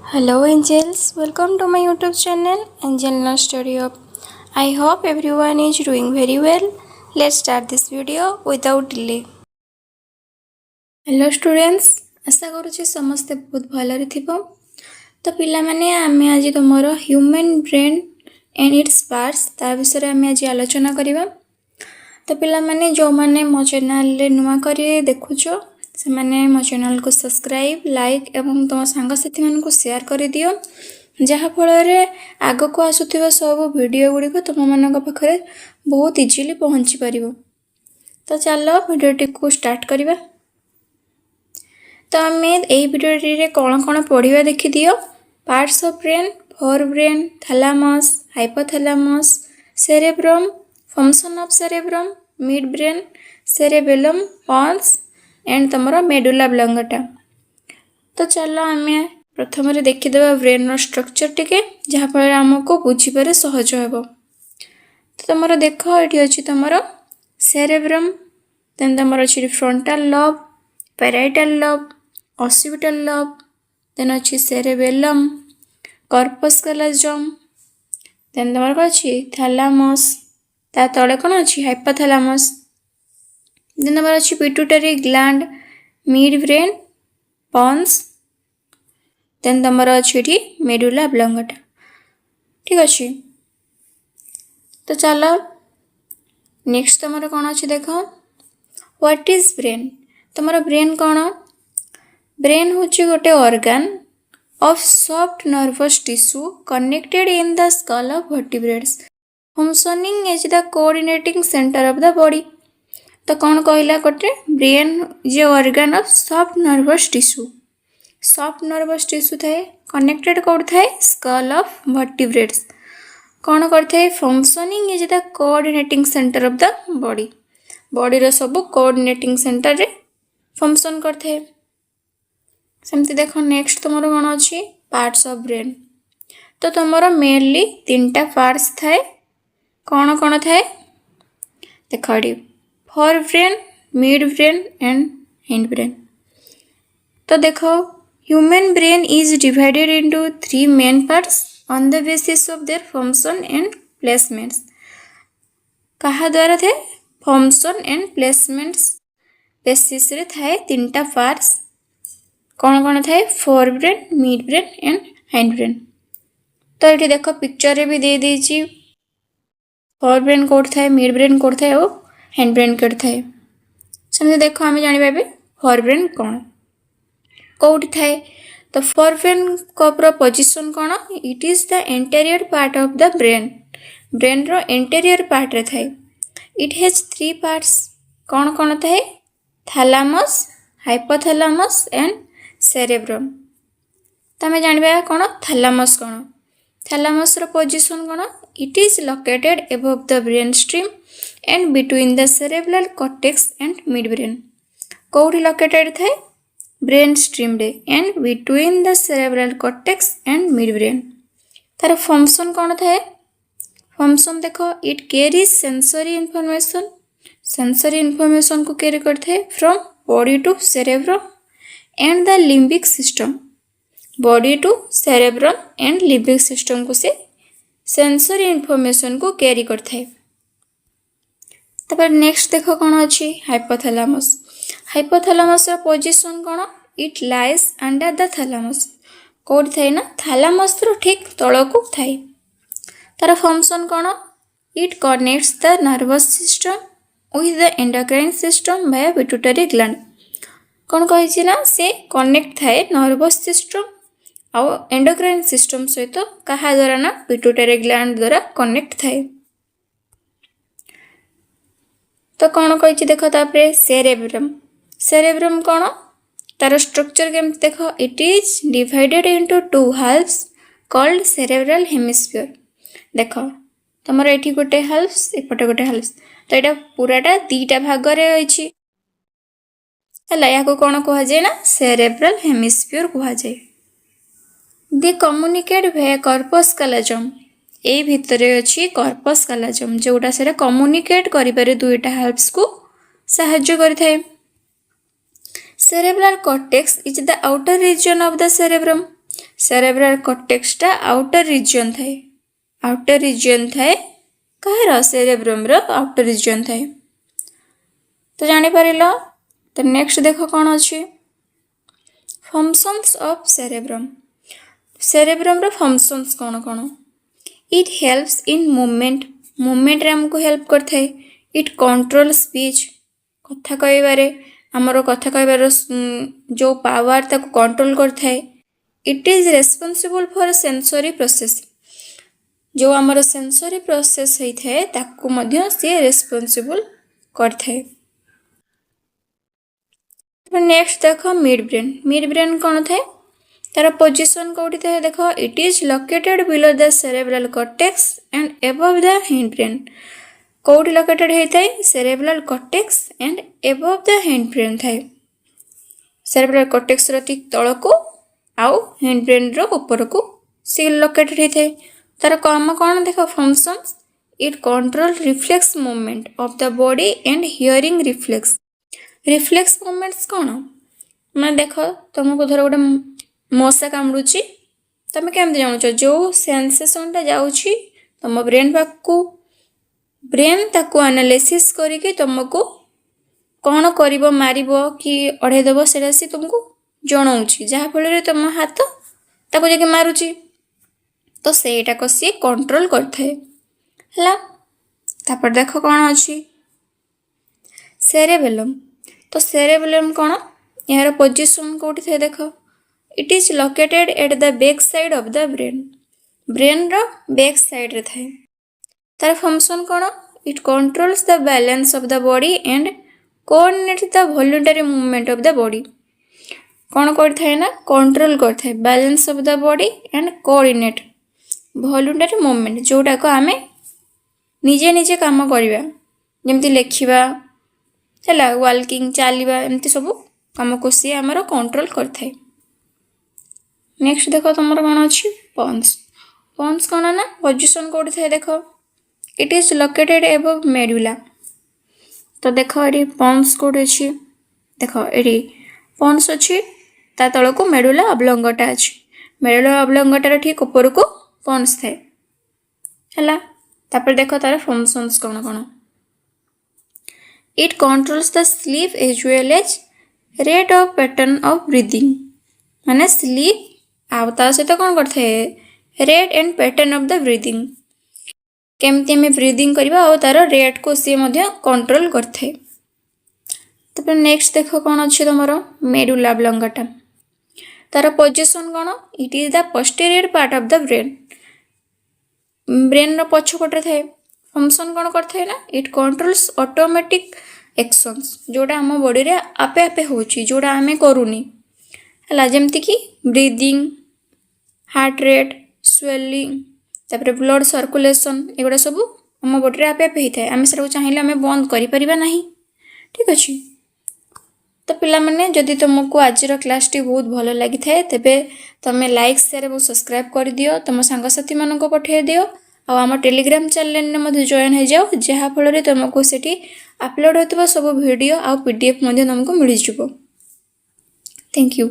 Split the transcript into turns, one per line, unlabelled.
Hello angels, welcome to my YouTube channel Angel Nurse Studio. I hope everyone is doing very well. Let's start this video without delay. Hello students, आशा करुछि समस्ते बहुत भलरे थिबो। तो पिला माने आमे आज तमरो human brain and its parts ता विषय आमे आज आलोचना करिबा। तो पिला माने जो माने मो चैनल रे नुवा करी देखुछो से माने मो चैनल को सब्सक्राइब लाइक एवं तुम सांगसाथी मान को शेयर कर दियो जहा फल रे आगो को आसुथिबा सब वीडियो गुडी को तुम मानक पाखरे बहुत इजीली पहुंची परिबो। तो चलो वीडियो को स्टार्ट करिबा। तो हमें एही वीडियो रे कोन कोन पढिबा देखि दियो। Parts of brain, forebrain, thalamus, hypothalamus, cerebrum, function of cerebrum, mid brain, cerebellum, pons and तमरो मेडुला ओब्लोंगाटा। तो चलो आमे प्रथम रे देखि देबा ब्रेन रो स्ट्रक्चर टिके जहा पर हमको बुझी पारे सहज हेबो। तो तमरो देखो एठी अछि तमरो सेरेब्रम, देन तमरो अछि frontal lobe, parietal lobe, occipital lobe, then अछि सेरेबेलम, कॉर्पस कैलोजम, देन तमरो अछि थैलामस, ता तळे कोन अछि हाइपोथैलामस, देन तमरो अछि pituitary gland, mid brain, pons, then तमरो अछि मेडुला ओब्लोंगाटा। ठीक अछि। तो चलो नेक्स्ट तमरो कोन अछि देखो। What is brain? तमरो ब्रेन कोन? ब्रेन होछि गोटे organ of soft nervous tissue connected in the skull of vertebrates functioning as the coordinating centre of the body. तो कौन कहला गोटे ब्रेन जे organ of soft nervous tissue. Soft nervous tissue थाए कनेक्टेड कोड थाए स्कल ऑफ वर्टिब्रेट्स कौन करथाए functioning is the coordinating centre of the body. Body रो सब कोऑर्डिनेटिंग सेंटर रे फंक्शन करथाए। सेमति देखो नेक्स्ट तमरो कोन अछि पार्ट्स ऑफ ब्रेन। तो तमरो मेनली तीनटा पार्ट्स थाए। कौन कौन थाए देखो forebrain, mid brain and hind brain. तो देखो human brain is divided into 3 main parts on the basis of their function and placements. कहा द्वारा थे फंक्शन एंड प्लेसमेंट्स बेसिस रे थाए तीनटा पार्ट्स। कौन कौन थाए forebrain, mid brain and hind brain. तो ये देखो पिक्चर रे भी दे दीची फोरब्रेन कोड थाए, मिड ब्रेन कोड थाए और हिंड ब्रेन कोड थाए। सेमते देखो आमे जानि पाबे फोरब्रेन कोन कोड थाए। तो फोरब्रेन को प्रो पोजीशन कोन? It is the anterior part of the brain. Brain रो एंटीरियर पार्ट रे थाए। It has 3 parts. कौन कौन थाए? Thalamus, hypothalamus and cerebrum. तमे जानिबा कोन थैलामस कोन? थैलामस रो पोजीशन कोन? It is located above the brain stream and between the cerebral cortex and midbrain. कोठी लोकेटेड थे ब्रेन स्ट्रीम रे and between the cerebral cortex and midbrain. तार function कौन थे? फंक्शन देखो it carries sensory information. Sensory information को carry करते from body to cerebrum and the limbic system. Body to cerebrum and limbic system को से sensory information को carry करते हैं। तपर नेक्स्ट देखो कौन अच्छी हाइपोथैलामस। हाइपोथैलामस रो पोजीशन कौन? It lies under the thalamus. Code थाए ना थैलामस रो ठीक तळ को थाए। तार फंक्शन कौन? It connects the nervous system with the endocrine system by pituitary gland. कौन कहि ना से कनेक्ट थाए नर्वस सिस्टम और एंडोक्राइन सिस्टम सहित कहा द्वारा ना पिट्यूटरी ग्लैंड द्वारा कनेक्ट थाए। तो कौन कही देखो तापरे सेरेब्रम। सेरेब्रम कौन? तार स्ट्रक्चर केमती देखो it is divided into 2 halves called cerebral hemisphere. देखो तमरो एठी गोटे हाल्फ्स एपटे गोटे हाल्फ्स। तो एटा पूराटा दीटा भाग रे होइछि। हला याको कौन कहा जाय ना सेरेब्रल हेमिस्फीयर कहा जाय। They communicate via corpus callosum. ए भितरे अछि कॉर्पस कैलोजम जोटा सेरा कम्युनिकेट करि पारे दुईटा हाल्फ्स को सहाय्य करथाय। Cerebral cortex is the outer region of the cerebrum. Cerebral कॉर्टेक्सटा आउटर रीजन थाए कहार सेरेब्रम रो आउटर रीजन थाए। तो जानी पारिलो। तो नेक्स्ट देखो कौन अच्छी फंक्शंस ऑफ सेरेब्रम। सेरेब्रम रो फंक्शंस कौन कौन? इट हेल्प्स इन मूवमेंट रे हमको हेल्प करता है। इट कंट्रोल स्पीच कथा कहबारे आमर कथा कहबार जो पावर ताको कंट्रोल करता है। It is responsible for sensory process जो आमर सेंसरी प्रोसेस होता है ताको मध्य से रेस्पॉन्सिबल करता है। नेक्स्ट देख मिड ब्रेन कौन थाए तार पोजिशन कौटी थाए देख it is located below the cerebral cortex and above the hindbrain. कौटी लोकेटेड होता है cerebral cortex and above the hindbrain थाए। सेरेब्रल कॉर्टेक्स रो ठीक तल को आउ हिंड ब्रेन रो ऊपर को सी लोकेटेड होता है। तार काम कौन देख functions it control reflex movement of the body and hearing reflex movements कौन मैं देख तुमको धर गोटे मशा कामुड़ी तुम केमती जानूच जो सेंसेसनटा जाऊँगी तुम ब्रेन पाक ब्रेन ताको एनालिसिस करके तुमको कौन कर मार कि अड़ेदेव से तुमको जनाऊँगी जहाँफल तुम हाथ ताको जाके मारुची तो सेटाक सी कंट्रोल करथे है। तापर देख कौन अच्छी सेरेबेलम। तो सेरेबेलम कौन यार पोजिशन कौटी थे देख it is located at the back side of the brain रो बैक साइड रे थाए। तार फंक्शन कौन it controls the balance of the body and coordinate the voluntary movement of the body. कौन करता ना कंट्रोल करता है balance of the body and coordinate voluntary movement जोटा को आमे निजे निजे काम करवा जमती लेखिबा है वाल्किंग चलवा एमती सब कम को सी आमर कंट्रोल करता है। नेक्स्ट देख तुम कौन अच्छी पन्स कौन ना पोजिशन कौटी थे देख it is located above medulla. तो देख ये पन्स कौटी अच्छी देख ये पन्स अच्छी ता तल को मेडुला ओब्लोंगाटा अच्छी मेडुला ओब्लोंगाटार ठीक ऊपर को पन्स थे है। तापर देख तार फंक्शंस कौन कौन it controls the sleep as well as rate of pattern of breathing माने स्लीप आ सहित कौन करता है rate and pattern of the breathing केमती आम ब्रीदिंग करवा और तार रेट को सी कंट्रोल करता है। तापर नेक्स्ट देख कौन अच्छे तुम मेडुला ओब्लोंगाटा तार पोजिशन कौन it is the posterior part of the brain पछपटे थाए। फंक्शन कौन करता है ना इट कंट्रोल्स ऑटोमेटिक एक्शंस जोड़ा आम बॉडी रे आपे आपे होची जोड़ा आमे करूनी है जमती कि ब्रीदिंग हार्ट रेट स्वेलिंग तापर ब्लड सर्कुलेशन एगुड़ा सब आम बॉडी रे आपे आपे होता है। आम से चाहिए आम बंद करिपरिबा नहीं ठीक अच्छे। तो पिला माने जदि तुमको आज क्लास टी बहुत भल लगी थाए तेबे तमे लाइक शेयर और सब्सक्राइब कर दियो तुम सांगसाथी मानक पठे दियो और आम टेलीग्राम चैनल में जॉइन हो जाओ जहाँफल तुमको सेठी अपलोड होता सब वीडियो आ पीडीएफ तुमको मिल जाए। Thank you.